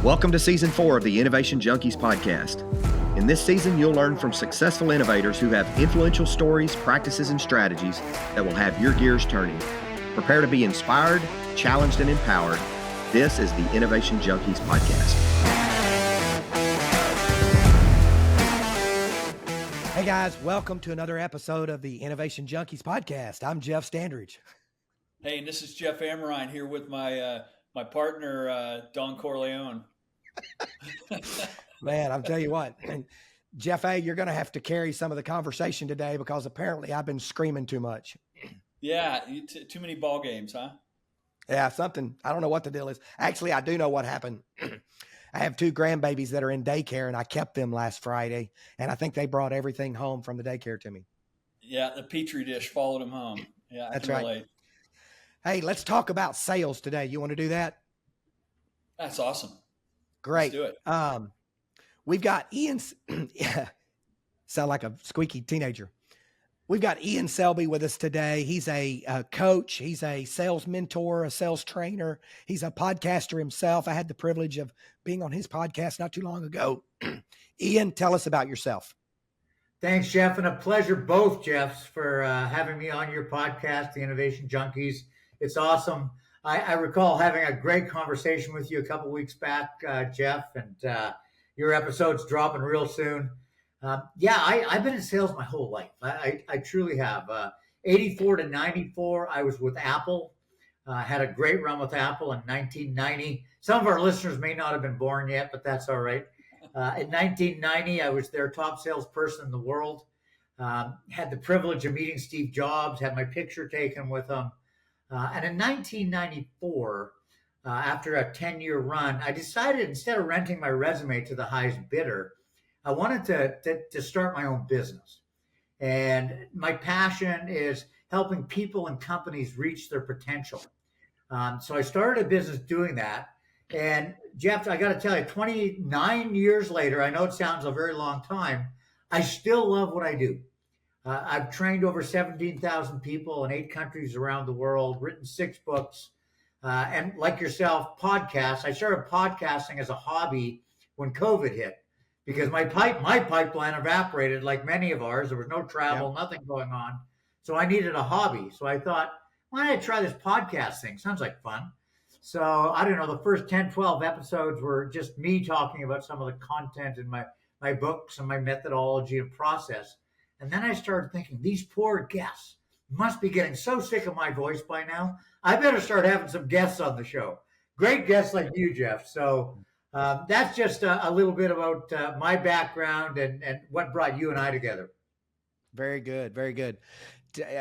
Welcome to Season 4 of the Innovation Junkies podcast. In this season, you'll learn from successful innovators who have influential stories, practices, and strategies that will have your gears turning. Prepare to be inspired, challenged, and empowered. This is the Innovation Junkies podcast. Hey guys, welcome to another episode of the Innovation Junkies podcast. I'm Jeff Standridge. Hey, and this is Jeff Amrine here with my partner, Don Corleone. Man, I'll tell you what, and Jeff A., you're going to have to carry some of the conversation today because apparently I've been screaming too much. Yeah, too many ball games, huh? Yeah, something. I don't know what the deal is. Actually, I do know what happened. I have two grandbabies that are in daycare, and I kept them last Friday, and I think they brought everything home from the daycare to me. Yeah, the Petri dish followed them home. Yeah, that's right. Relate. Hey, let's talk about sales today. You want to do that? That's awesome. Great. Let's do it. We've got Ian. Yeah, sound like a squeaky teenager. We've got Ian Selbie with us today. He's a coach. He's a sales mentor, a sales trainer. He's a podcaster himself. I had the privilege of being on his podcast not too long ago. Ian, tell us about yourself. Thanks, Jeff, and a pleasure both, Jeffs, for having me on your podcast, The Innovation Junkies. It's awesome. I recall having a great conversation with you a couple weeks back, Jeff, and your episode's dropping real soon. I've been in sales my whole life. I truly have. 84 to 94, I was with Apple. Had a great run with Apple in 1990. Some of our listeners may not have been born yet, but that's all right. In 1990, I was their top salesperson in the world. Had the privilege of meeting Steve Jobs, had my picture taken with him. And in 1994, after a 10-year run, I decided instead of renting my resume to the highest bidder, I wanted to start my own business. And my passion is helping people and companies reach their potential. So I started a business doing that. And Jeff, I got to tell you, 29 years later, I know it sounds a very long time, I still love what I do. I've trained over 17,000 people in 8 countries around the world, written 6 books, and like yourself, podcasts. I started podcasting as a hobby when COVID hit because my pipeline evaporated like many of ours. There was no travel, nothing going on. So I needed a hobby. So I thought, why don't I try this podcast thing? Sounds like fun. So I don't know, the first 10, 12 episodes were just me talking about some of the content in my books and my methodology and process. And then I started thinking, these poor guests must be getting so sick of my voice by now. I better start having some guests on the show. Great guests like you, Jeff. So that's just a little bit about my background and what brought you and I together. Very good. Very good.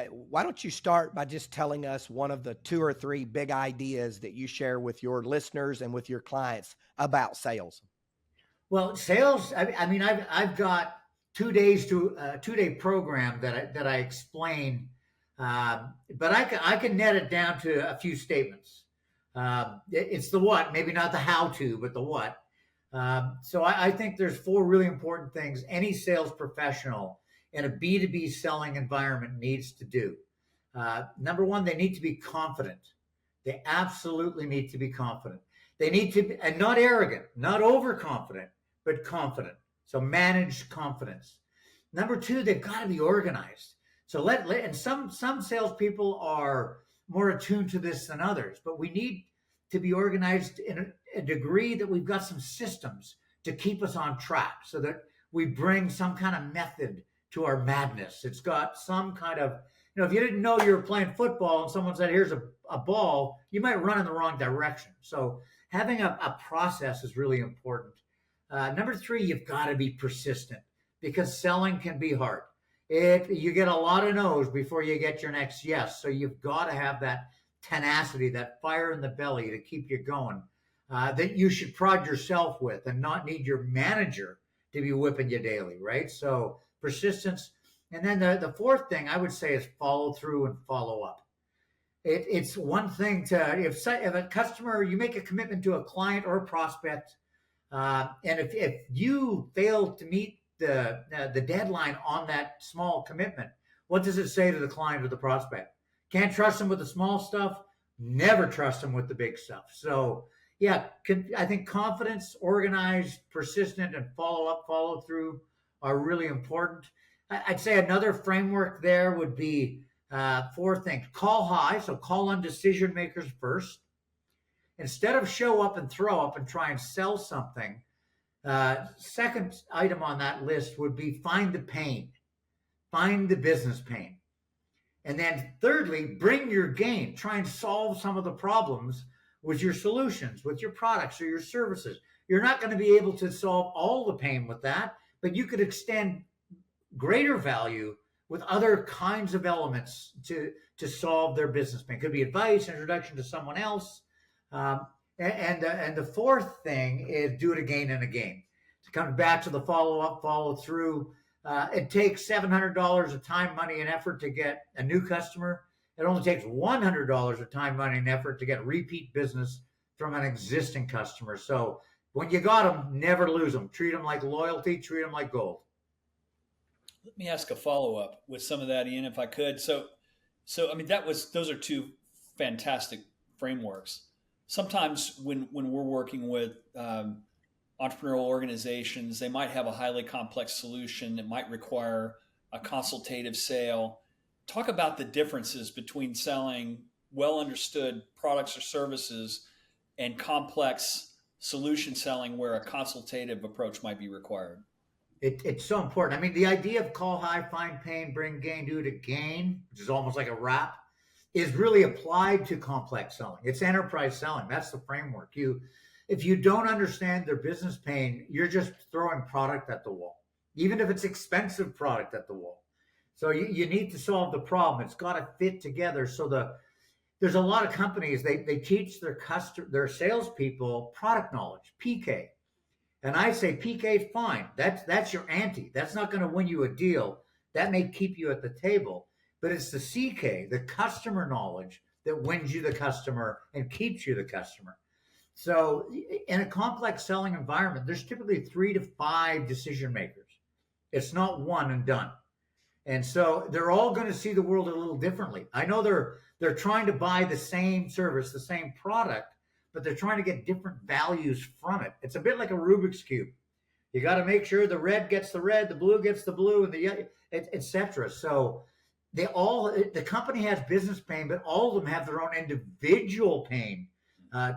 Why don't you start by just telling us one of the 2 or 3 big ideas that you share with your listeners and with your clients about sales? Well, sales, I mean, I've got 2 days to a 2-day program that I explain, but I can net it down to a few statements. It's the what, maybe not the how to, but the what. So I think there's 4 really important things any sales professional in a B2B selling environment needs to do. Number 1, they need to be confident. They absolutely need to be confident. They need to be, and not arrogant, not overconfident, but confident. So manage confidence. Number 2, they've got to be organized. So and some salespeople are more attuned to this than others, but we need to be organized in a degree that we've got some systems to keep us on track so that we bring some kind of method to our madness. It's got some kind of, if you didn't know you were playing football and someone said, here's a ball, you might run in the wrong direction. So having a process is really important. Number 3, you've got to be persistent because selling can be hard. You get a lot of no's before you get your next yes. So you've got to have that tenacity, that fire in the belly to keep you going, that you should prod yourself with and not need your manager to be whipping you daily, right? So persistence. And then the 4th thing I would say is follow through and follow up. It's one thing if a customer, you make a commitment to a client or a prospect, and if you fail to meet the deadline on that small commitment, what does it say to the client or the prospect? Can't trust them with the small stuff, never trust them with the big stuff. So Yeah, I think confidence, organized, persistent, and follow through are really important. I'd say another framework there would be four things. Call high, so call on decision makers first. Instead of show up and throw up and try and sell something, second item on that list would be find the pain, find the business pain. And then thirdly, bring your game. Try and solve some of the problems with your solutions, with your products or your services. You're not going to be able to solve all the pain with that, but you could extend greater value with other kinds of elements to solve their business pain. It could be advice, introduction to someone else. And the fourth thing is do it again and again. To come back to the follow-up, follow-through. It takes $700 of time, money, and effort to get a new customer. It only takes $100 of time, money, and effort to get repeat business from an existing customer. So when you got them, never lose them. Treat them like loyalty. Treat them like gold. Let me ask a follow-up with some of that, Ian, if I could. So I mean, those are two fantastic frameworks. Sometimes when we're working with entrepreneurial organizations, they might have a highly complex solution. It might require a consultative sale. Talk about the differences between selling well understood products or services and complex solution selling where a consultative approach might be required. It's so important. I mean, the idea of call high, find pain, bring gain, do it again, which is almost like a rap, is really applied to complex selling. It's enterprise selling. That's the framework. If you don't understand their business pain, you're just throwing product at the wall, even if it's expensive product at the wall. So you need to solve the problem. It's got to fit together. So there's a lot of companies, they teach their salespeople product knowledge, PK. And I say PK is fine. That's your ante. That's not going to win you a deal. That may keep you at the table. But it's the CK, the customer knowledge, that wins you the customer and keeps you the customer. So in a complex selling environment, there's typically 3 to 5 decision makers. It's not one and done. And so they're all going to see the world a little differently. I know they're trying to buy the same service, the same product, but they're trying to get different values from it. It's a bit like a Rubik's Cube. You got to make sure the red gets the red, the blue gets the blue, and the et cetera. So the company has business pain, but all of them have their own individual pain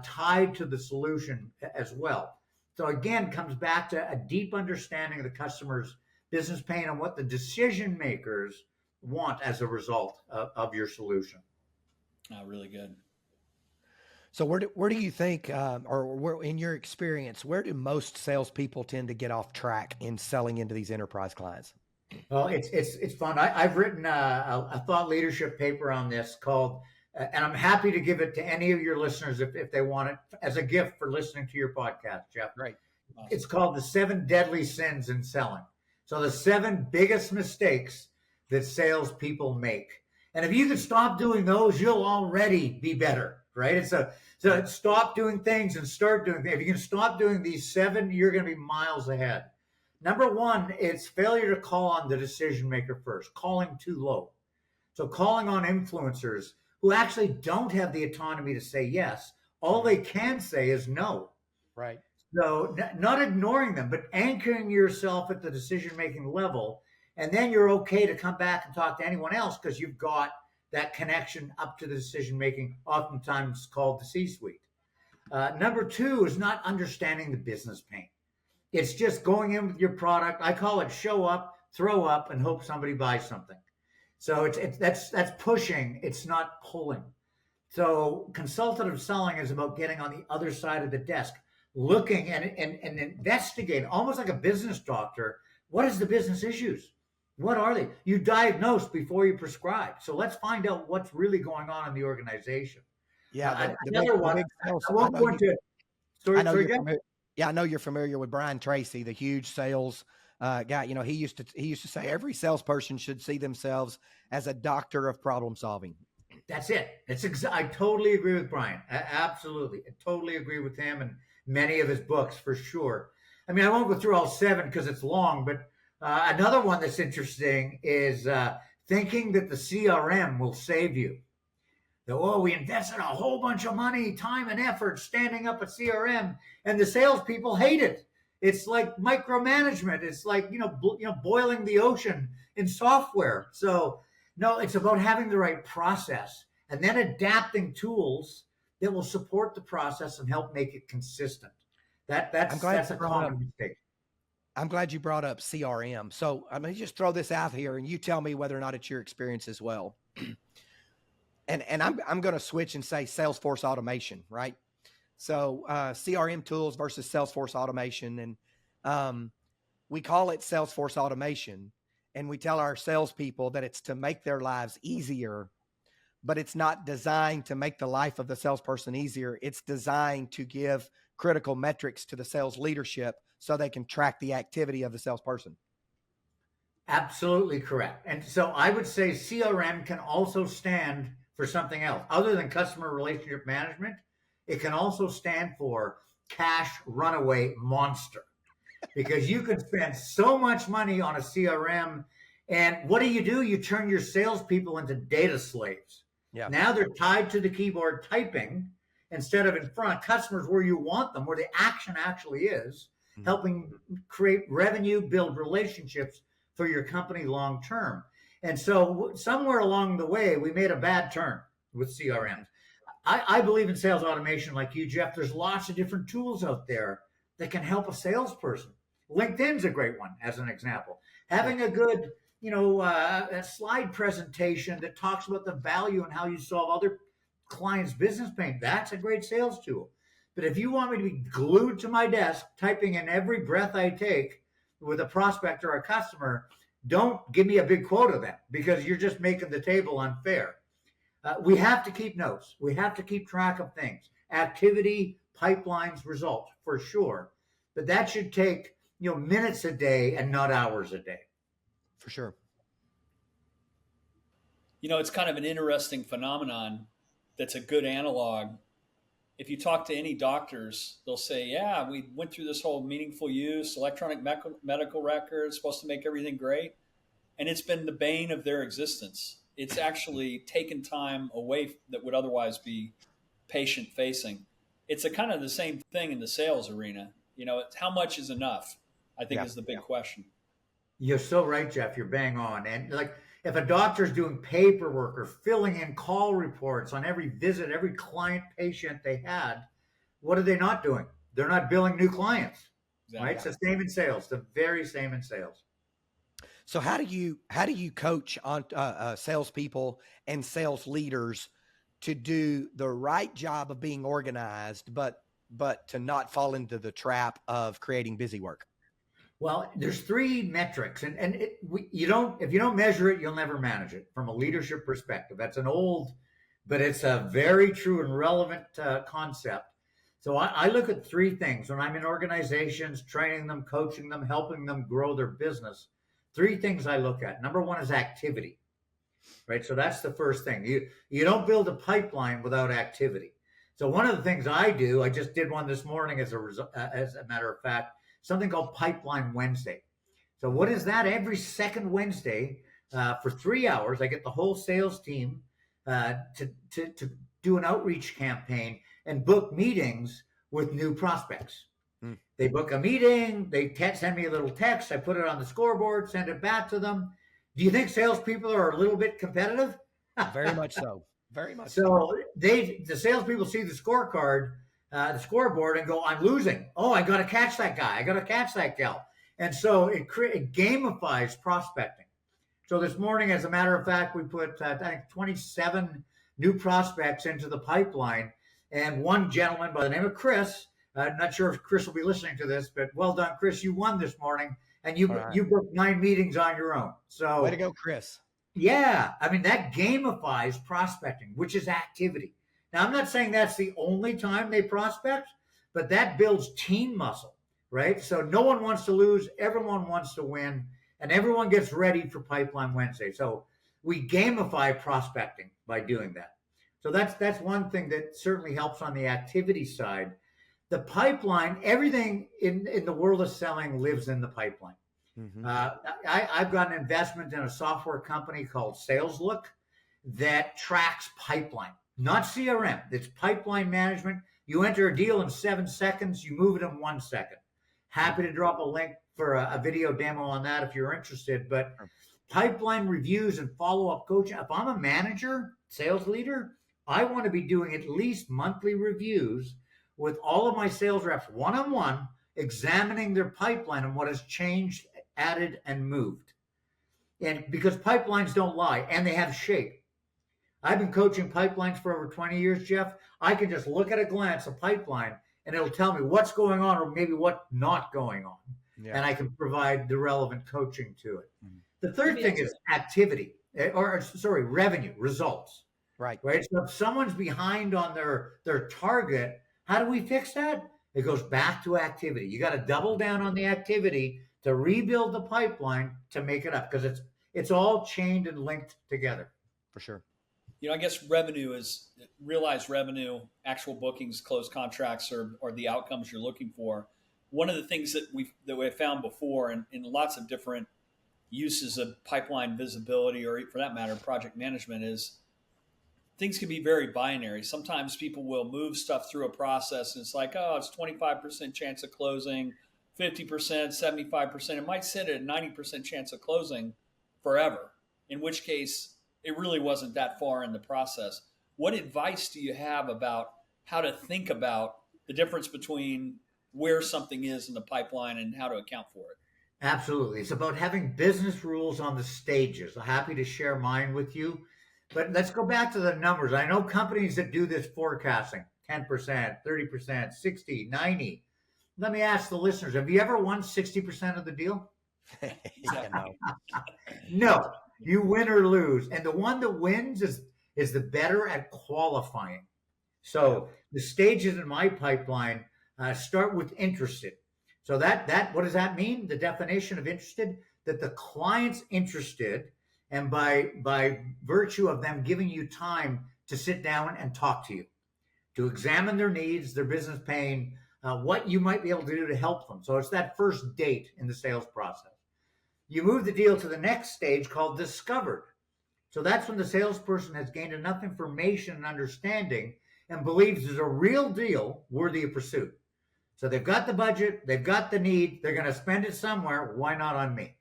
tied to the solution as well. So again, comes back to a deep understanding of the customer's business pain and what the decision makers want as a result of your solution. Really good. So where do you think, or where, in your experience, where do most salespeople tend to get off track in selling into these enterprise clients? Well, it's fun. I've written a thought leadership paper on this called, and I'm happy to give it to any of your listeners if they want it as a gift for listening to your podcast, Jeff. Right. Awesome. It's called The 7 Deadly Sins in Selling. So the 7 biggest mistakes that salespeople make. And if you can stop doing those, you'll already be better, right? So stop doing things and start doing things. If you can stop doing these 7, you're going to be miles ahead. Number 1, it's failure to call on the decision maker first, calling too low. So calling on influencers who actually don't have the autonomy to say yes. All they can say is no. Right. So not ignoring them, but anchoring yourself at the decision-making level. And then you're okay to come back and talk to anyone else because you've got that connection up to the decision-making, oftentimes called the C-suite. Number 2 is not understanding the business pain. It's just going in with your product. I call it show up, throw up, and hope somebody buys something. So that's pushing. It's not pulling. So consultative selling is about getting on the other side of the desk, looking and investigating, almost like a business doctor. What is the business issues? What are they? You diagnose before you prescribe. So let's find out what's really going on in the organization. Yeah. Another one. I won't go into it. I know you're familiar with Brian Tracy, the huge sales guy. You know, he used to say every salesperson should see themselves as a doctor of problem solving. That's it. I totally agree with Brian. Absolutely. I totally agree with him and many of his books for sure. I mean, I won't go through all 7 because it's long, but another one that's interesting is thinking that the CRM will save you. that, oh, we invested a whole bunch of money, time, and effort standing up a CRM, and the salespeople hate it. It's like micromanagement. It's like, boiling the ocean in software. So no, it's about having the right process and then adapting tools that will support the process and help make it consistent. That's a common mistake. I'm glad you brought up CRM. So I'm going to just throw this out here and you tell me whether or not it's your experience as well. And I'm going to switch and say Salesforce automation, right? So CRM tools versus Salesforce automation. And we call it Salesforce automation. And we tell our salespeople that it's to make their lives easier, but it's not designed to make the life of the salesperson easier. It's designed to give critical metrics to the sales leadership so they can track the activity of the salesperson. Absolutely correct. And so I would say CRM can also stand for something else. Other than customer relationship management, it can also stand for cash runaway monster. Because you can spend so much money on a CRM, and what do? You turn your salespeople into data slaves. Yeah. Now they're tied to the keyboard typing instead of in front of customers where you want them, where the action actually is, helping create revenue, build relationships for your company long term. And so somewhere along the way, we made a bad turn with CRMs. I believe in sales automation like you, Jeff. There's lots of different tools out there that can help a salesperson. LinkedIn's a great one, as an example. Having a good, a slide presentation that talks about the value and how you solve other clients' business pain, that's a great sales tool. But if you want me to be glued to my desk, typing in every breath I take with a prospect or a customer, don't give me a big quote of that, because you're just making the table unfair. We have to keep notes. We have to keep track of things, activity, pipelines, results, for sure. But that should take, minutes a day and not hours a day. For sure. It's kind of an interesting phenomenon that's a good analog. If you talk to any doctors, they'll say, yeah, we went through this whole meaningful use, electronic medical records, supposed to make everything great. And it's been the bane of their existence. It's actually taken time away that would otherwise be patient facing. It's a kind of the same thing in the sales arena. It's how much is enough, I think, is the big question. You're so right, Jeff. You're bang on. And like, if a doctor's doing paperwork or filling in call reports on every visit, every client patient they had, what are they not doing? They're not billing new clients, exactly. Right? It's the same in sales, the very same in sales. So how do you coach on salespeople and sales leaders to do the right job of being organized, but to not fall into the trap of creating busy work? Well, there's three metrics, and if you don't measure it, you'll never manage it from a leadership perspective. That's an old, but it's a very true and relevant concept. So I look at three things when I'm in organizations, training them, coaching them, helping them grow their business. Three things I look at. Number one is activity, right? So that's the first thing. You don't build a pipeline without activity. So one of the things I do, I just did one this morning as a matter of fact, something called Pipeline Wednesday. So what is that? Every second Wednesday for 3 hours, I get the whole sales team to do an outreach campaign and book meetings with new prospects. They book a meeting, they send me a little text, I put it on the scoreboard, send it back to them. Do you think salespeople are a little bit competitive? Very much so. Very much so. The salespeople see the scorecard, the scoreboard, and go, I'm losing. Oh, I got to catch that guy. I got to catch that gal. And so it gamifies prospecting. So this morning, as a matter of fact, we put, I think, 27 new prospects into the pipeline. And one gentleman by the name of Chris, I'm not sure if Chris will be listening to this, but well done, Chris. You won this morning, and you booked 9 meetings on your own. So way to go, Chris. Yeah. I mean, that gamifies prospecting, which is activity. Now, I'm not saying that's the only time they prospect, but that builds team muscle, right? So no one wants to lose. Everyone wants to win, and everyone gets ready for Pipeline Wednesday. So we gamify prospecting by doing that. So that's one thing that certainly helps on the activity side. The pipeline, everything in the world of selling lives in the pipeline. Mm-hmm. I've got an investment in a software company called SalesLook that tracks pipeline. not CRM. It's pipeline management. You enter a deal in 7 seconds, you move it in 1 second. Happy to drop a link for a video demo on that if you're interested. But pipeline reviews and follow-up coaching. If I'm a manager, sales leader, I want to be doing at least monthly reviews with all of my sales reps one-on-one, examining their pipeline and what has changed, added, and moved. And because pipelines don't lie, and they have shape. I've been coaching pipelines for over 20 years, Jeff. I can just look at a glance, a pipeline, and it'll tell me what's going on or maybe what's not going on. Yeah. And I can provide the relevant coaching to it. Mm-hmm. The third thing is activity, revenue, results. Right. So if someone's behind on their target, how do we fix that? It goes back to activity. You got to double down on the activity to rebuild the pipeline to make it up, because it's all chained and linked together. For sure. I guess revenue is realized revenue, actual bookings, closed contracts, or the outcomes you're looking for. One of the things that we've found before in lots of different uses of pipeline visibility, or for that matter, project management, is things can be very binary. Sometimes people will move stuff through a process and it's like, oh, it's 25% chance of closing, 50%, 75%. It might sit at a 90% chance of closing forever, in which case it really wasn't that far in the process. What advice do you have about how to think about the difference between where something is in the pipeline and how to account for it? Absolutely. It's about having business rules on the stages. I'm happy to share mine with you. But let's go back to the numbers. I know companies that do this forecasting, 10%, 30%, 60, 90. Let me ask the listeners, have you ever won 60% of the deal? No. You win or lose. And the one that wins is the better at qualifying. So the stages in my pipeline start with interested. So that what does that mean? The definition of interested, that the client's interested, and by virtue of them giving you time to sit down and talk to you, to examine their needs, their business pain, what you might be able to do to help them. So it's that first date in the sales process. You move the deal to the next stage called discovered. So that's when the salesperson has gained enough information and understanding and believes there's a real deal worthy of pursuit. So they've got the budget, they've got the need, they're going to spend it somewhere. Why not on me?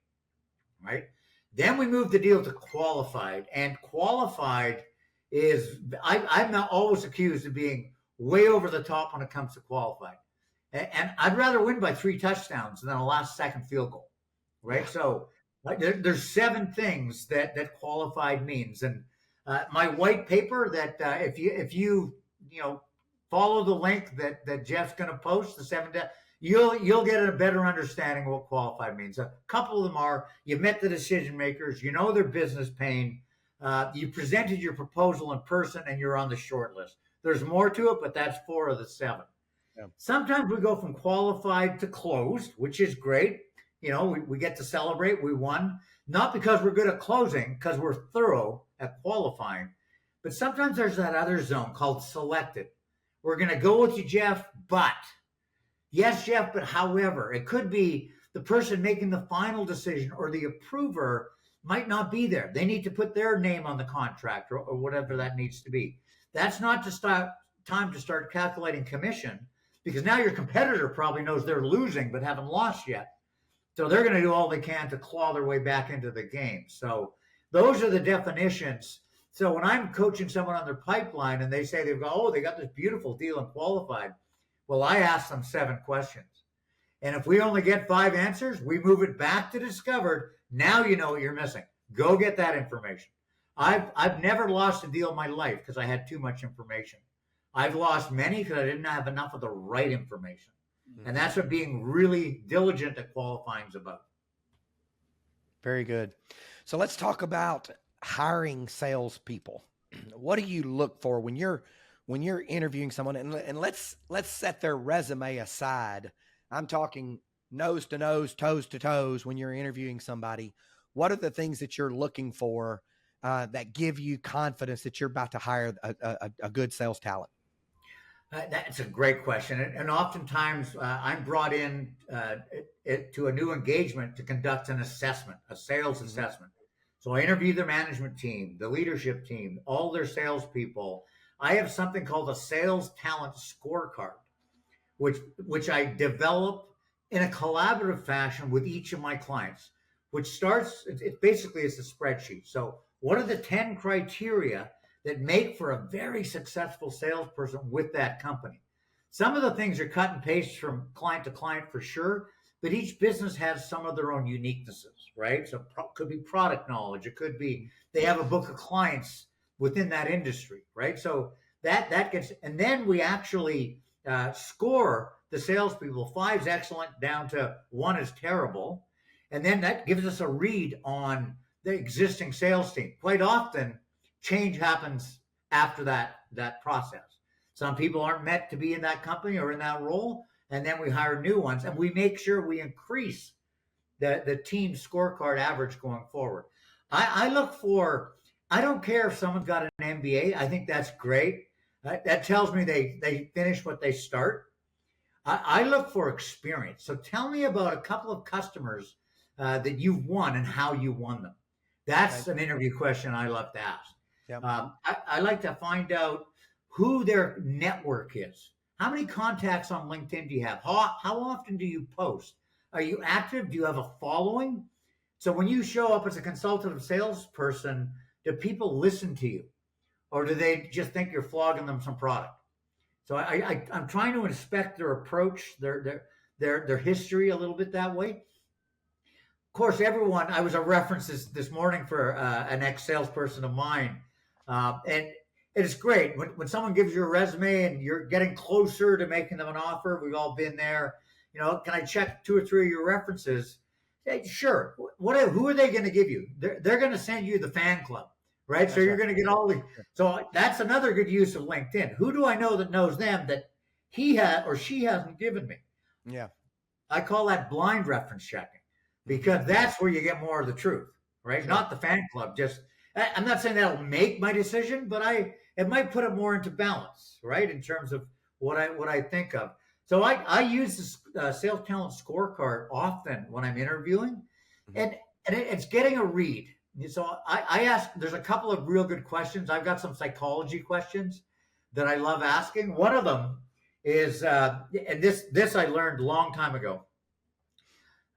Right? Then we move the deal to qualified. And qualified is, I'm not always accused of being way over the top when it comes to qualified. And I'd rather win by 3 touchdowns than a last second field goal. Right. So there's 7 things that qualified means. And my white paper that if you follow the link that Jeff's going to post, the 7 you'll get a better understanding of what qualified means. A couple of them are, you met the decision makers, you know their business pain, you presented your proposal in person, and you're on the short list. There's more to it, but that's 4 of the 7. Yeah. Sometimes we go from qualified to closed, which is great. We get to celebrate. We won, not because we're good at closing, because we're thorough at qualifying. But sometimes there's that other zone called selected. We're going to go with you, Jeff, but yes, Jeff, but however, it could be the person making the final decision or the approver might not be there. They need to put their name on the contract or whatever that needs to be. That's not time to start calculating commission, because now your competitor probably knows they're losing but haven't lost yet. So they're going to do all they can to claw their way back into the game. So those are the definitions. So when I'm coaching someone on their pipeline and they say they got this beautiful deal and qualified, well, I ask them 7 questions. And if we only get 5 answers, we move it back to discovered. Now you know what you're missing. Go get that information. I've never lost a deal in my life because I had too much information. I've lost many because I didn't have enough of the right information. And that's what being really diligent at qualifying is about. Very good. So let's talk about hiring salespeople. What do you look for when you're interviewing someone? And let's set their resume aside. I'm talking nose to nose, toes to toes. When you're interviewing somebody, what are the things that you're looking for that give you confidence that you're about to hire a good sales talent? That's a great question. And oftentimes I'm brought in to a new engagement to conduct an assessment, a sales assessment. So I interview the management team, the leadership team, all their salespeople. I have something called a sales talent scorecard, which I develop in a collaborative fashion with each of my clients, which starts, it basically is a spreadsheet. So what are the 10 criteria that make for a very successful salesperson with that company? Some of the things are cut and paste from client to client for sure, but each business has some of their own uniquenesses, right? So it could be product knowledge. It could be they have a book of clients within that industry, right? So that gets, and then we actually score the salespeople. 5's excellent down to 1 is terrible. And then that gives us a read on the existing sales team. Quite often, change happens after that process. Some people aren't meant to be in that company or in that role, and then we hire new ones, and we make sure we increase the team scorecard average going forward. I look for, I don't care if someone's got an MBA. I think that's great. That tells me they finish what they start. I look for experience. So tell me about a couple of customers that you've won and how you won them. That's an interview question I love to ask. Yep. I like to find out who their network is. How many contacts on LinkedIn do you have? How often do you post? Are you active? Do you have a following? So when you show up as a consultative salesperson, do people listen to you? Or do they just think you're flogging them some product? So I'm trying to inspect their approach, their history a little bit that way. Of course, I was a reference this morning for an ex-salesperson of mine. And it's great when someone gives you a resume and you're getting closer to making them an offer. We've all been there. You know, can I check 2 or 3 of your references? Hey, sure. Who are they going to give you? They're going to send you the fan club, right? So you're going to get all the. So that's another good use of LinkedIn. Who do I know that knows them that he has or she hasn't given me? Yeah. I call that blind reference checking, because that's where you get more of the truth, right? Sure. Not the fan club. I'm not saying that'll make my decision, but it might put it more into balance, right? In terms of what I think of. So I use this sales talent scorecard often when I'm interviewing, and it's getting a read. So I ask, there's a couple of real good questions. I've got some psychology questions that I love asking. One of them is, and this I learned a long time ago.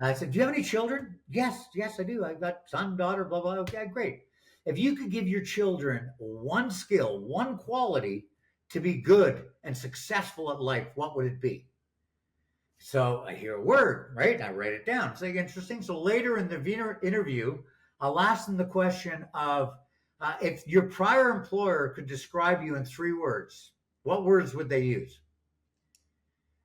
I said, do you have any children? Yes, I do. I've got son, daughter, blah, blah. Okay, great. If you could give your children one skill, one quality to be good and successful at life, what would it be? So I hear a word, right? I write it down. It's like interesting. So later in the interview, I'll ask them the question of if your prior employer could describe you in 3 words, what words would they use?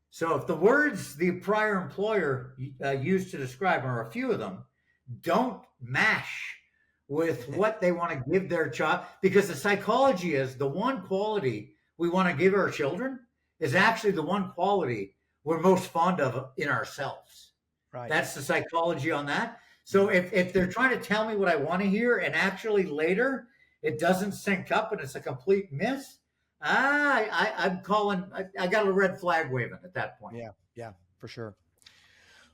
So if the words the prior employer used to describe, or a few of them, don't mash with what they want to give their child, because the psychology is the one quality we want to give our children is actually the one quality we're most fond of in ourselves. Right. That's the psychology on that. So if they're trying to tell me what I want to hear and actually later it doesn't sync up and it's a complete miss, I'm calling, I got a red flag waving at that point. Yeah, for sure.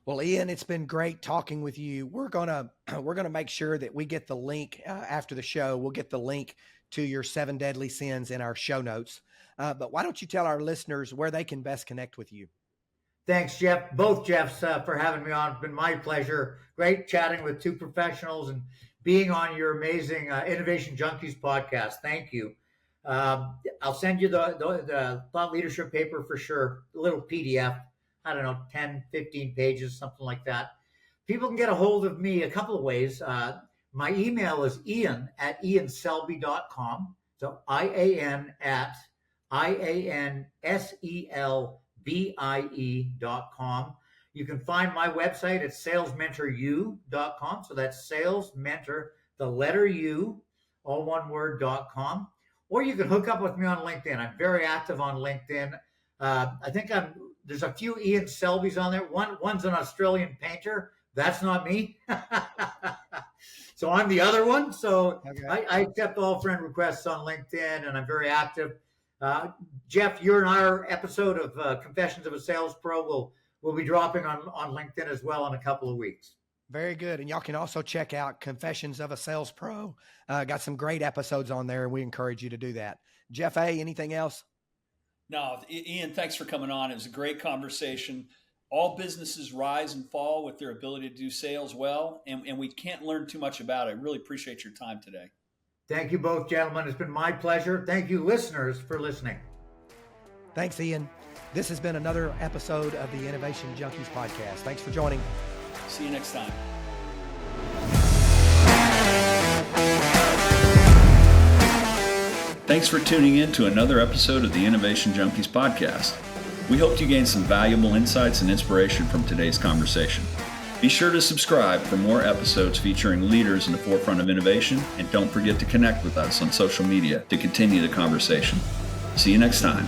Well, Ian, it's been great talking with you. We're gonna make sure that we get the link after the show. We'll get the link to your 7 deadly sins in our show notes. But why don't you tell our listeners where they can best connect with you? Thanks, Jeff. Both Jeffs for having me on. It's been my pleasure. Great chatting with 2 professionals and being on your amazing Innovation Junkies podcast. Thank you. I'll send you the thought leadership paper for sure. A little PDF. I don't know, 10, 15 pages, something like that. People can get a hold of me a couple of ways. My email is ian@ianselbie.com. So IANSELBIE.com. You can find my website at salesmentoru.com. So that's salesmentor, the letter U, all one word.com. Or you can hook up with me on LinkedIn. I'm very active on LinkedIn. I think there's a few Ian Selbies on there. One's an Australian painter. That's not me. So I'm the other one. So okay. I accept all friend requests on LinkedIn, and I'm very active. Jeff, your and our episode of Confessions of a Sales Pro will be dropping on LinkedIn as well in a couple of weeks. Very good. And y'all can also check out Confessions of a Sales Pro. Got some great episodes on there, and we encourage you to do that. Jeff A., anything else? No, Ian, thanks for coming on. It was a great conversation. All businesses rise and fall with their ability to do sales well, and we can't learn too much about it. I really appreciate your time today. Thank you both, gentlemen. It's been my pleasure. Thank you, listeners, for listening. Thanks, Ian. This has been another episode of the Innovation Junkies podcast. Thanks for joining. See you next time. Thanks for tuning in to another episode of the Innovation Junkies podcast. We hope you gained some valuable insights and inspiration from today's conversation. Be sure to subscribe for more episodes featuring leaders in the forefront of innovation, and don't forget to connect with us on social media to continue the conversation. See you next time.